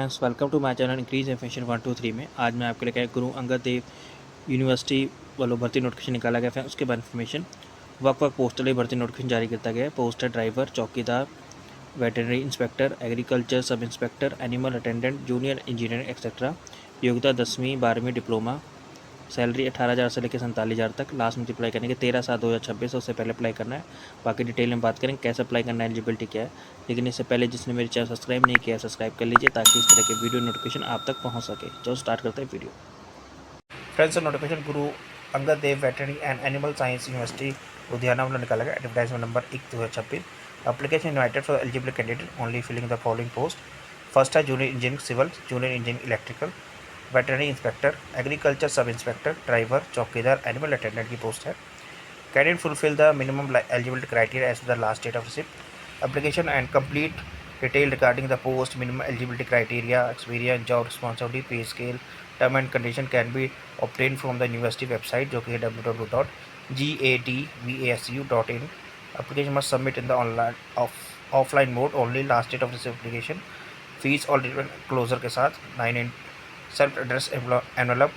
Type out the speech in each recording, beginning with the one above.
Friends welcome to my channel increase information 123 में आज मैं आपके लिए क्या गुरु अंगद देव यूनिवर्सिटी वालों भर्ती नोटिफिकेशन निकाला गया है। उसके बाद इन्फॉर्मेशन वक्त पोस्टल भर्ती नोटिफिकेशन जारी करता गया है। पोस्ट है ड्राइवर, चौकीदार, veterinary inspector, agriculture sub inspector, animal attendant, junior engineer etcetera. योग्यता 10वीं 12वीं डिप्लोमा। सैलरी 18,000 से लेकर 47,000 तक। लास्ट में अप्लाई करने के 13/7/2026 उससे पहले अप्लाई करना है। बाकी डिटेल में बात करें कैसे अप्लाई करना है, एलिजिबिलिटी क्या है। लेकिन इससे पहले जिसने मेरे चैनल सब्सक्राइब नहीं किया सब्सक्राइब कर लीजिए ताकि इस तरह के वीडियो नोटिफिकेशन आप तक पहुंच सके। चलो स्टार्ट करते हैं video. Friends notification Guru Angad Dev veterinary and animal science university Ludhiana में निकाला गया। Advertisement number 1/2026। Application invited for eligible candidate only filling the following post. First है junior engineering civil, junior engineering electrical, veterinary inspector, agriculture sub inspector, driver, चौकीदार, animal attendant की post है। Candidate fulfil the minimum eligibility criteria as the last date of receipt application and complete detail regarding the post, minimum eligibility criteria, experience, job responsibility, pay scale, term and condition can be obtain from the university website जो कि है www.gadvasu.in। Application must submit in the online offline mode only. Last date of this application fees और closure के साथ 9 self address envelope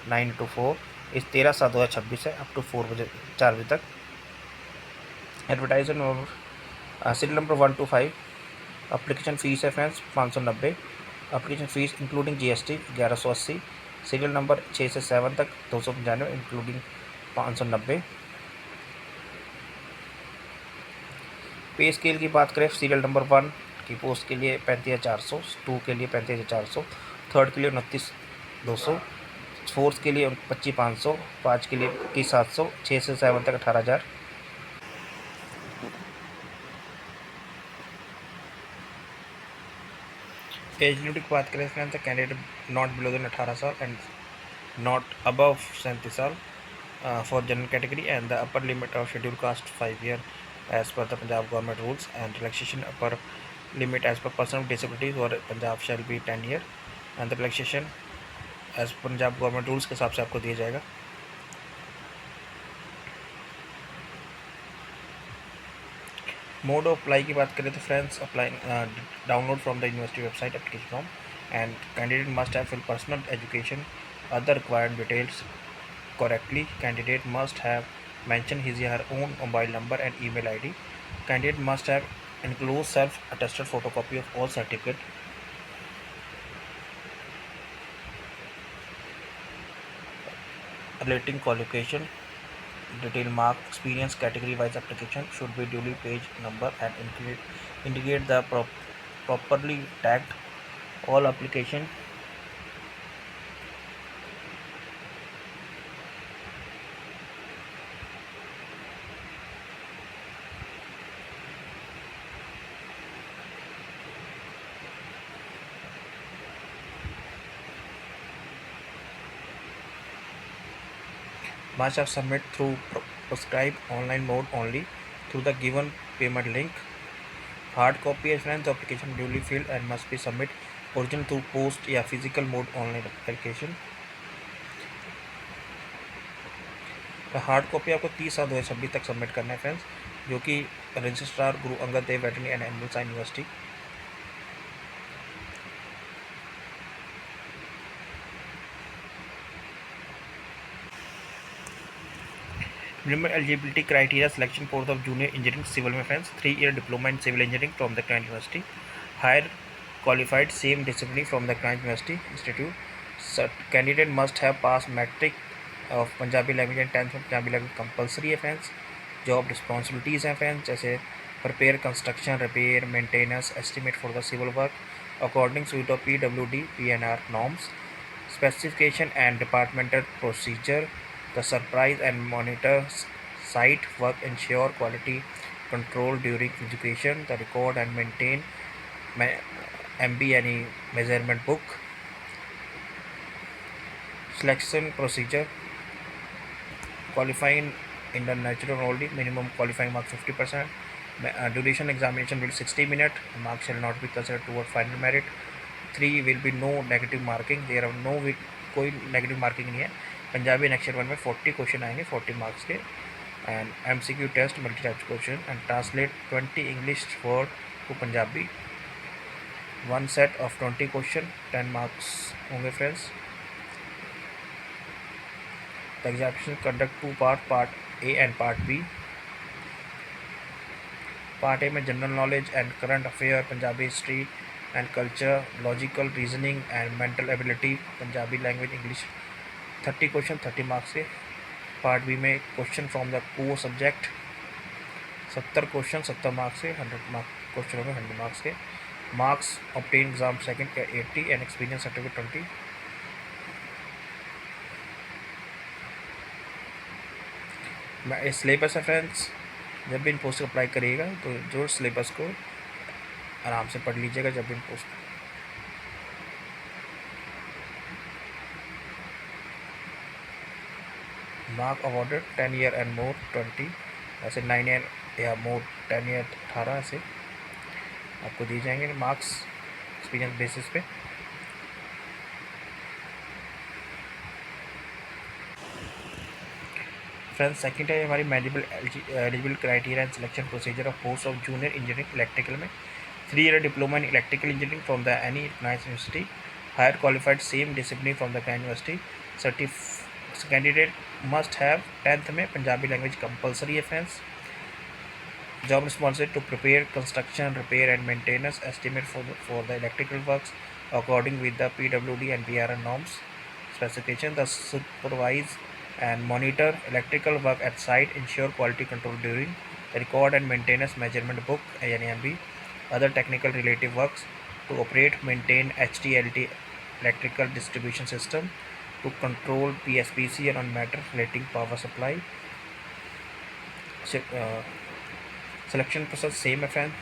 9/4 इस 13/7/2026 है up to 4 बजे तक। Advertisement serial number 125। Application fees है friends 590। Application fees including GST 1180। Serial number 6 से 7 तक 295 इंक्लूडिंग 590। पे स्केल की बात करें सीरियल नंबर 1 की पोस्ट के लिए 35,400, 2 के लिए 35,400, थर्ड के लिए 29,200, फोर्थ के लिए 25,500, 5 के लिए 21,700, 6 से 7 तक 18,000। एज लिमिट की बात करें friends the candidate not below than 18 साल एंड नॉट अबव 37 साल for general category and the upper limit of schedule caste 5 year as per the Punjab government rules and relaxation upper limit as per person with disabilities or Punjab shall be 10 year and the relaxation as Punjab government rules के हिसाब से आपको दिया जाएगा। Mode of apply की बात करें तो friends apply download from the university website application form and candidate must have fill personal education other required details correctly. Candidate must have mentioned his or her own mobile number and email ID. Candidate must have include self-attested photocopy of all certificate. Relating qualification, detail mark, experience, category wise application should be duly page number and indicate the properly tagged all application must have submit through prescribed online mode only through the given payment link. Hard copy है friends application duly filled and must be submit original through post या physical mode online application। तो hard copy आपको 30/7/2026 तक submit करना है friends जो कि registrar Guru Angad Dev veterinary and animal science university. Minimum eligibility criteria selection course of junior engineering civil में friends 3 year diploma in civil engineering from the client university, higher qualified same discipline from the client university institute. Candidate must have passed metric of Punjabi language and 10th में Punjabi language compulsory है friends। Job responsibilities हैं friends जैसे prepare construction, repair, maintenance estimate for the civil work according suite of PWD PNR norms, specification and departmental procedure, the surprise and monitor site work, ensure quality control during education, the record and maintain MB यानी measurement book. Selection procedure qualifying in the natural only, minimum qualifying marks 50%। Duration examination will 60 minute, marks shall not be considered toward final merit. 3 will be no negative marking, there are no कोई negative marking नहीं है। Punjabi and अक्षर 1 में 40 question आएंगे 40 marks के and MCQ test multi type question and translate 20 English word to Punjabi. One set of 20 question, 10 marks होंगे friends. The examination conduct to part A and part B. Part A में general knowledge and current affair, Punjabi history and culture, logical reasoning and mental ability, Punjabi language, English, 30 question 30 marks के। Part B में question from the core subject, 70 question 70 marks के, 100 marks question होंगे 100 marks के। Marks obtain exam second के 80 and experience certificate 20। Syllabus है friends, जब भी इन पोस्ट अप्लाई करिएगा तो जो सिलेबस को आराम से पढ़ लीजिएगा जब भी इन post. Mark awarded 10 year and more 20, ऐसे 9 ईयर या मोर 10 ईयर 18 ऐसे आपको दिए जाएंगे मार्क्स एक्सपीरियंस बेसिस पे। फ्रेंड्स सेकंड है हमारी eligible criteria and selection procedure of post of junior engineering electrical में 3 year diploma in electrical engineering from the any recognised university, higher qualified same discipline from the university, candidate must have 10th में Punjabi language compulsory है friends. Job responsibility to prepare construction, repair and maintenance estimate for the electrical works according with the PWD and BRN norms specification. The supervise and monitor electrical work at site, ensure quality control during the record and maintenance measurement book (ANMB), other technical relative works to operate, maintain HTLT electrical distribution system, to control PSPC and on matter relating power supply. Selection process same है friends,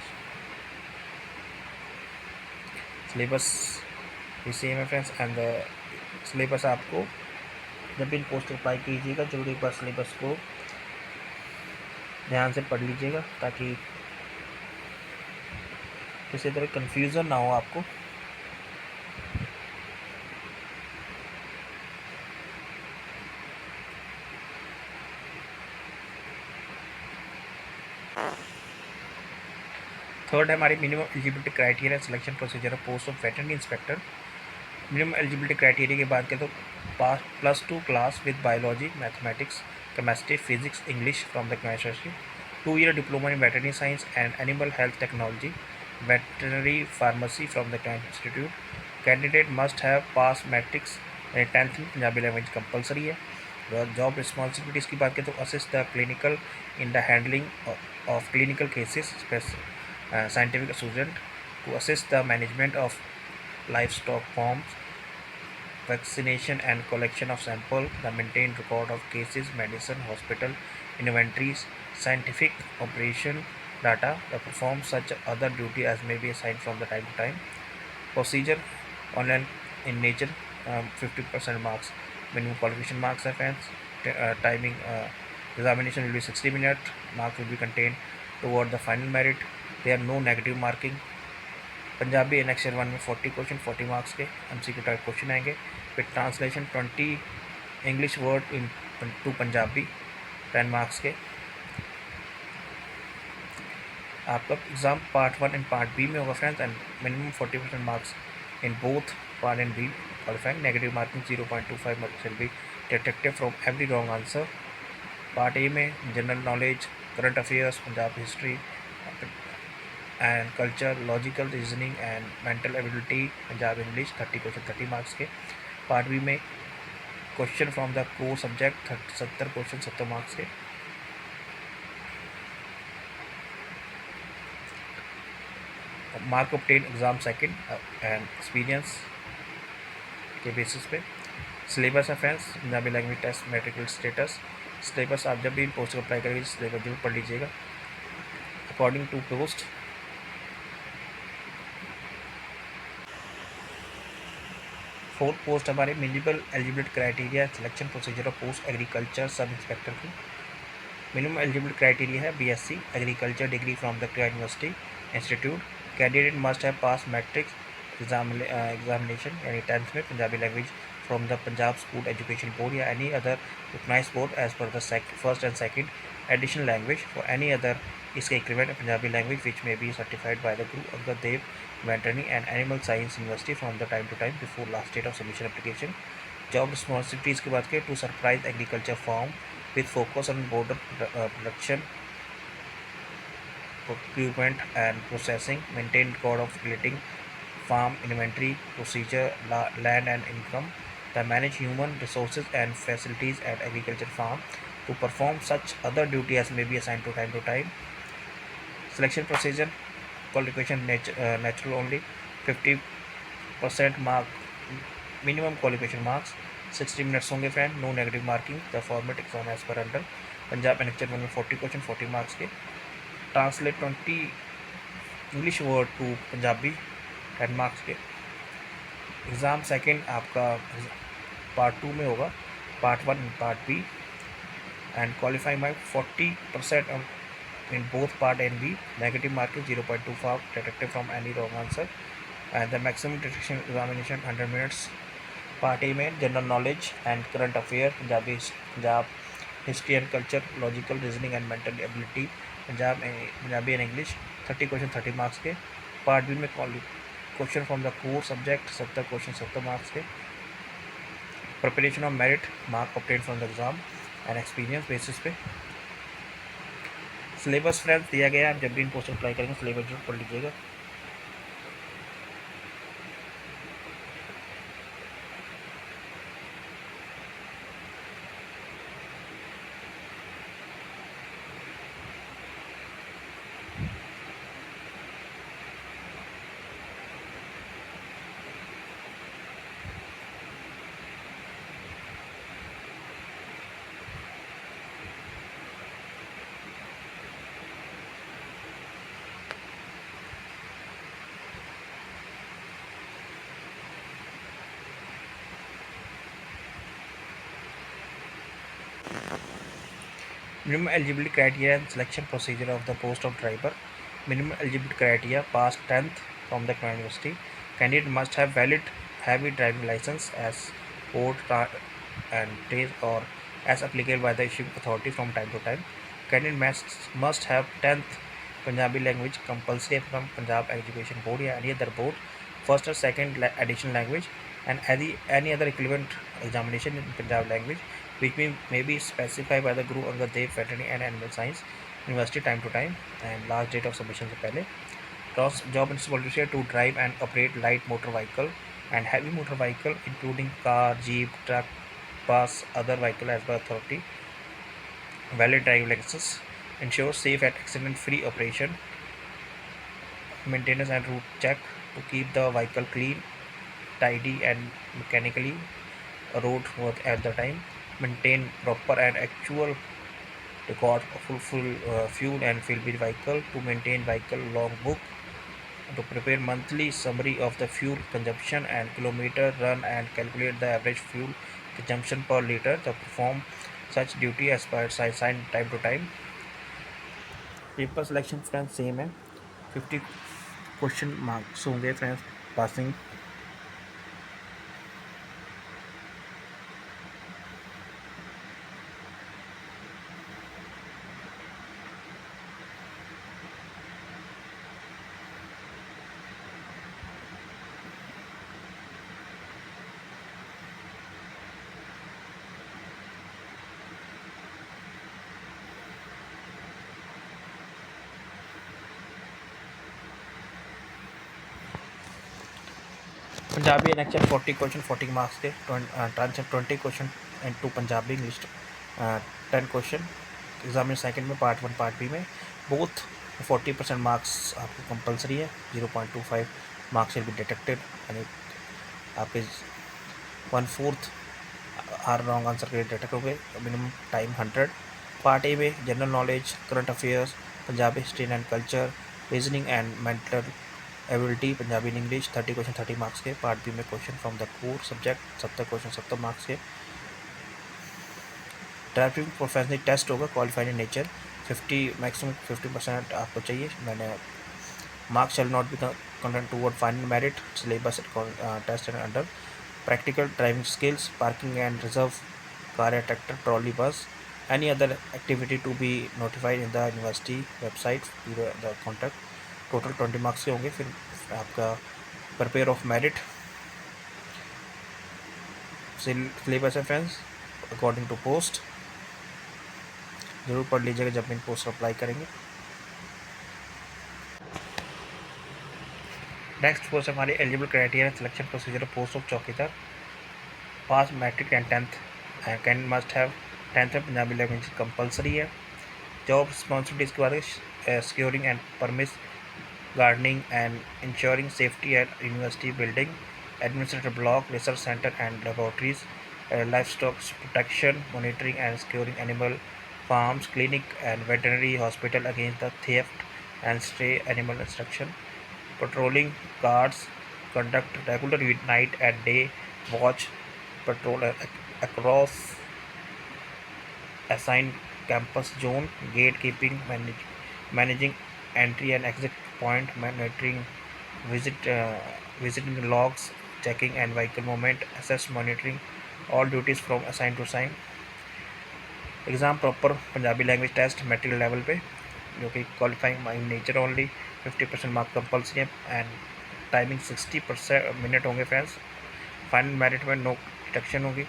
syllabus भी same है friends. And syllabus आपको जब भी post apply कीजिएगा जरूर एक बार syllabus को ध्यान से पढ़ लीजिएगा ताकि किसी तरह कन्फ्यूज़न ना हो आपको। थर्ड है हमारी minimum eligibility criteria selection procedure of post of veterinary inspector. Minimum eligibility criteria की बात करें तो +2 class with biology, mathematics, chemistry, physics, English from the university, 2 year diploma in veterinary science and animal health technology, veterinary pharmacy from the institute. Candidate must have pass matrix 10th में Punjabi language compulsory है। Job responsibilities की बात करें तो assist the clinical in the handling of clinical cases, scientific student to assist the management of livestock farms, vaccination and collection of sample, the maintained record of cases, medicine, hospital inventories, scientific operation data, the perform such other duty as may be assigned from the time to time. Procedure online in nature, 50% marks, minimum qualification marks are fans, timing examination will be 60 minutes, marks will be contained toward the final merit. There are no negative marking. Punjabi annexure 1 में 40 question 40 marks के MCQ type question आएंगे। फिर translation 20 English word into Punjabi 10 marks के। आपका exam part 1 and part B में होगा friends and minimum 40% marks in both part and B qualifying. Negative marking 0.25 marks will be detected from every wrong answer. Part A में general knowledge, current affairs, Punjab history and culture, logical reasoning and mental ability, Punjab English 30 question 30 marks के। Part B में question from the core subject 70 question 70 marks के। Mark obtain exam second and experience के basis पे। Syllabus है friends Punjabi language test metrical status. Syllabus आप जब भी post apply करेंगे सिलेबस जरूर पढ़ लीजिएगा according to post. Fourth post हमारे minimum eligibility criteria selection procedure of post agriculture sub inspector की। मिनिमम एलिजिबिलिटी क्राइटेरिया है BSc agriculture degree from the university institute. Candidate must have pass matrix examination यानी 10th में Punjabi language from the Punjab school education board या any other recognised board as per the first and second Additional language for any other इसका equivalent Punjabi language which may be certified by the Guru Angad Dev veterinary and animal science university from the time to time before last date of submission application. Job responsibilities की बात करें to surprise agriculture farm with focus on border production, procurement and processing, maintain record of relating farm inventory, procedure, land and income, the manage human resources and facilities at agriculture farm, to perform such other duty as may be assigned to time to time. Selection procedure, qualification natural only, 50% mark minimum qualification marks, 60 minutes होंगे friend, no negative marking. The format exam as per under Punjab annexure 1 में 40 question 40 marks के. Translate 20 English word to Punjabi 10 marks के. Exam second आपका part 2 में होगा, part 1 and part B, and qualifying by 40% in both part A and B. Negative marking 0.25 detected from any wrong answer, and the maximum detection examination 100 minutes. Part A में general knowledge and current affair, Punjab history and culture, logical reasoning and mental ability, Punjabi and English 30 question 30 marks के. Part B में question from the core subject 70 question 70 marks के. Preparation of merit mark obtained from the exam and experience basis पे. Syllabus friends दिया गया है, आप जब भी इन पोस्ट अप्लाई करेंगे सिलेबस जरूर पढ़ लीजिएगा. Minimum eligibility criteria and selection procedure of the post of driver. Minimum eligibility criteria: pass 10th from the university. Candidate must have valid heavy driving license as port and trace or as applicable by the issuing authority from time to time. Candidate must have 10th Punjabi language compulsory from Punjab Education Board or any other board, first or second additional language, and any other equivalent examination in Punjab language which may be specified by the Guru Angad Dev Veterinary and Animal Science University time to time, and last date of submission से पहले. Job responsibility to drive and operate light motor vehicle and heavy motor vehicle including car, jeep, truck, bus, other vehicle as per authority. Valid driving license. Ensure safe and accident free operation. Maintenance and route check to keep the vehicle clean, tidy and mechanically roadworthy at the time. Maintain proper and actual record of full fuel and fill vehicle. To maintain vehicle logbook. To prepare monthly summary of the fuel consumption and kilometer run and calculate the average fuel consumption per liter. To perform such duty as per assigned time to time. Paper selection friends same है, 50 question marks होंगे friends passing. Punjabi annexure 40 question 40 marks के. Translate 20 question to Punjabi English 10 question. Examination second में part 1 part B में both 40% marks आपको compulsory है. 0.25 marks will be detected यानी आपके 1/4 हर रॉन्ग आंसर के डिटेक्ट हो गए. Minimum time 100. पार्ट ए में general knowledge, current affairs, Punjabi history and culture, reasoning and mental ability, Punjabi in English 30 question 30 marks के. पार्ट बी में question from the core subject 70 question 70 marks के. Driving professional test होगा qualified in nature, 50 maximum 50% आपको चाहिए. मैंने marks shall not be content toward final merit syllabus test and under. Practical driving skills, parking and reserve car या tractor, trolley, bus, any other activity to be notified in the university website the contact. Total 20 marks के होंगे। फिर आपका prepare of merit syllabus है friends according to post, ज़रूर पढ़ लीजिएगा जब इन पोस्ट अप्लाई करेंगे। नेक्स्ट पोस्ट हमारी eligible criteria selection procedure post of chowkidar. Pass matric and 10th can must have 10th में पंजाबी लैंग्वेज कंपलसरी है। जॉब रिस्पॉन्सिबिलिटीज़ के बारे में securing and premises gardening and ensuring safety at university building, administrative block, research center and laboratories, livestock protection, monitoring and securing animal farms, clinic and veterinary hospital against the theft and stray animal instruction, patrolling guards, conduct regular night and day watch patrol across assigned campus zone, gatekeeping, managing entry and exit point, monitoring visiting logs, checking and vehicle movement, assess monitoring all duties from assigned to assign। Exam proper Punjabi language test matric level पे जो कि qualifying in nature only, 50% mark compulsory है and timing 60% minute होंगे friends. Final merit में no deduction होगी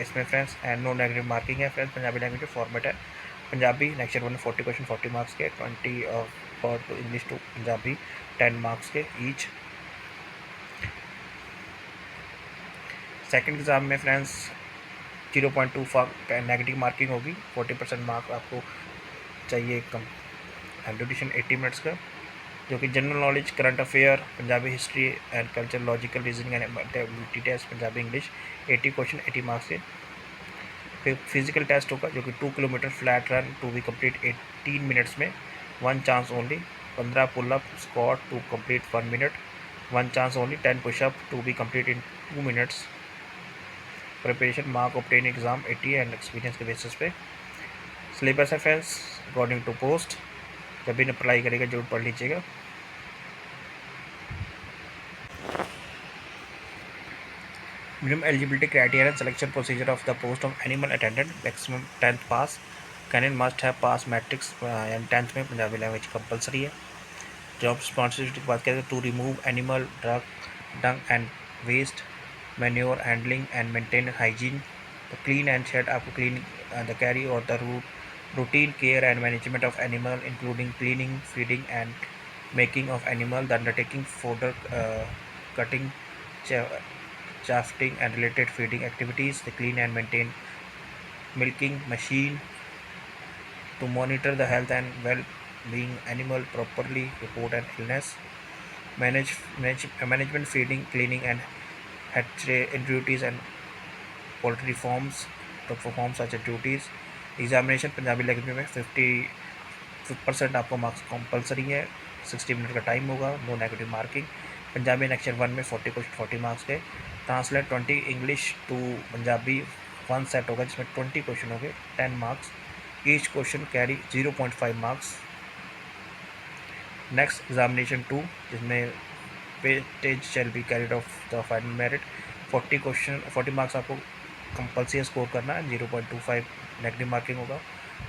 इसमें friends and no negative marking है friends. Punjabi language format है Punjabi next one 40 question 40 marks के, 20 for to English to Punjabi 10 marks के each. Second exam में फ्रेंड्स 0.2 नेगेटिव मार्किंग होगी, 40% मार्क आपको चाहिए कम एंड ड्यूरेशन 80 मिनट्स का, जो कि general knowledge, current affair, Punjabi history and culture, logical reasoning and ability test Punjabi English 80 question 80 marks के। फिर फिजिकल टेस्ट होगा जो कि 2 kilometre flat run to be complete 18 minutes में, 1 chance only, 15 pullup squat to complete 1 minute, 1 chance only, 10 pushup to be complete in 2 minutes. Preparation mark obtain exam 80 and experience के basis पे। Syllabus है friends according to post, जब भी apply करेगा जरूर पढ़ लीजिएगा। Minimum eligibility criteria selection procedure of the post of animal attendant, maximum 10th pass, candidate must have pass matrics and 10th में पंजाबी लैंग्वेज कंपलसरी है। जॉब रिस्पॉन्सिबिलिटी की बात करें तो to remove animal dung and waste, manure handling and maintain hygiene, clean and shed आपको clean the carry और the routine care and management of animal including cleaning, feeding and making of animal, the undertaking fodder cutting, chafing and related feeding activities, the clean and maintain milking machine, to monitor the health and well-being animal, properly report an illness, management feeding, cleaning and hatchery duties and poultry farms to perform such duties। Examination Punjabi language में 50% आपको marks compulsory है, 60 minute का time होगा, no negative marking. Punjabi next 1 में 40 question 40 marks के, translate 20 English to Punjabi 1 set होगा जिसमें 20 question होंगे 10 marks, each question carry 0.5 marks. Next examination 2 जिसमें weightage shall be carried of the final merit, 40 marks आपको कंपल्सरी स्कोर करना है, 0.25 नेगेटिव मार्किंग होगा,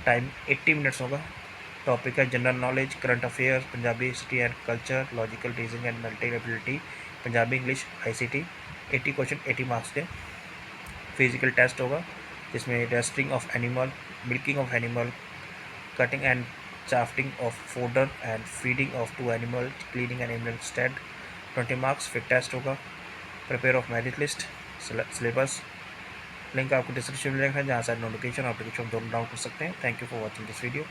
टाइम 80 मिनट्स होगा। टॉपिक है general knowledge, current affairs, Punjabi history and culture, logical reasoning and mental ability, Punjabi English ICT, 80 question 80 marks के। Physical test होगा जिसमें resting of animal, milking of animal, cutting and chaffing of fodder and feeding of 2 animal, cleaning and animal shed 20 marks. फिर test होगा, prepare of merit list, syllabus link आपको description में मिलेगा जहाँ से नोटिफिकेशन और एप्लीकेशन दोनों डाउनलोड कर सकते हैं। Thank you for watching this video.